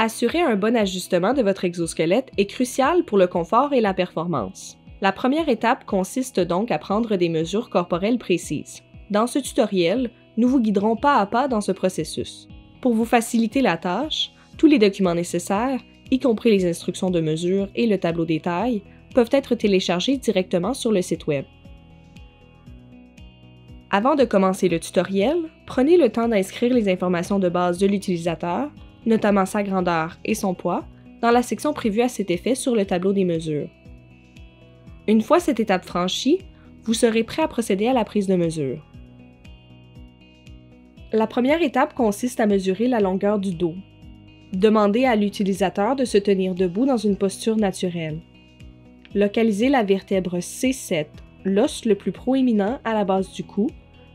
Assurer un bon ajustement de votre exosquelette est crucial pour le confort et la performance. La première étape consiste donc à prendre des mesures corporelles précises. Dans ce tutoriel, nous vous guiderons pas à pas dans ce processus. Pour vous faciliter la tâche, tous les documents nécessaires, y compris les instructions de mesure et le tableau des tailles, peuvent être téléchargés directement sur le site web. Avant de commencer le tutoriel, prenez le temps d'inscrire les informations de base de l'utilisateur, notamment sa grandeur et son poids, dans la section prévue à cet effet sur le tableau des mesures. Une fois cette étape franchie, vous serez prêt à procéder à la prise de mesure. La première étape consiste à mesurer la longueur du dos. Demandez à l'utilisateur de se tenir debout dans une posture naturelle. Localisez la vertèbre C7, l'os le plus proéminent à la base du cou,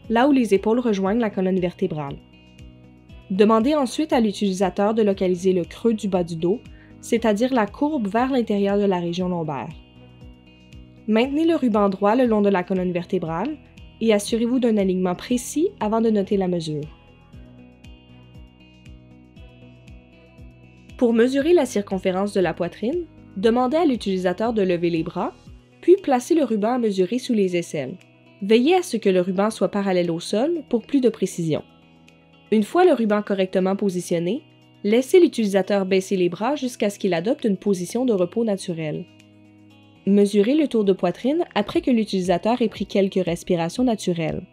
là où les épaules rejoignent la colonne vertébrale. Demandez ensuite à l'utilisateur de localiser le creux du bas du dos, c'est-à-dire la courbe vers l'intérieur de la région lombaire. Maintenez le ruban droit le long de la colonne vertébrale et assurez-vous d'un alignement précis avant de noter la mesure. Pour mesurer la circonférence de la poitrine, demandez à l'utilisateur de lever les bras, puis placez le ruban à mesurer sous les aisselles. Veillez à ce que le ruban soit parallèle au sol pour plus de précision. Une fois le ruban correctement positionné, laissez l'utilisateur baisser les bras jusqu'à ce qu'il adopte une position de repos naturelle. Mesurez le tour de poitrine après que l'utilisateur ait pris quelques respirations naturelles.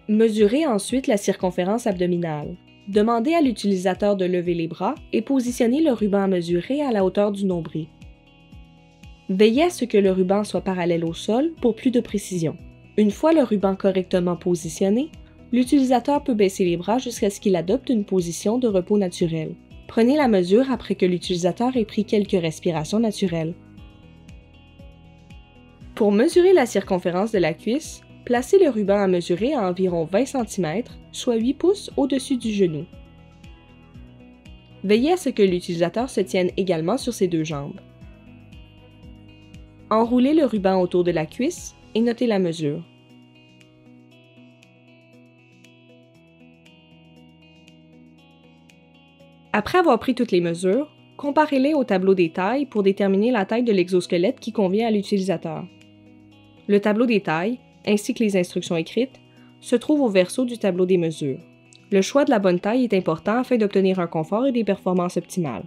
Mesurez ensuite la circonférence abdominale. Demandez à l'utilisateur de lever les bras et positionnez le ruban à mesurer à la hauteur du nombril. Veillez à ce que le ruban soit parallèle au sol pour plus de précision. Une fois le ruban correctement positionné, l'utilisateur peut baisser les bras jusqu'à ce qu'il adopte une position de repos naturel. Prenez la mesure après que l'utilisateur ait pris quelques respirations naturelles. Pour mesurer la circonférence de la cuisse, placez le ruban à mesurer à environ 20 cm, soit 8 pouces au-dessus du genou. Veillez à ce que l'utilisateur se tienne également sur ses deux jambes. Enroulez le ruban autour de la cuisse et notez la mesure. Après avoir pris toutes les mesures, comparez-les au tableau des tailles pour déterminer la taille de l'exosquelette qui convient à l'utilisateur. Le tableau des tailles, ainsi que les instructions écrites, se trouvent au verso du tableau des mesures. Le choix de la bonne taille est important afin d'obtenir un confort et des performances optimales.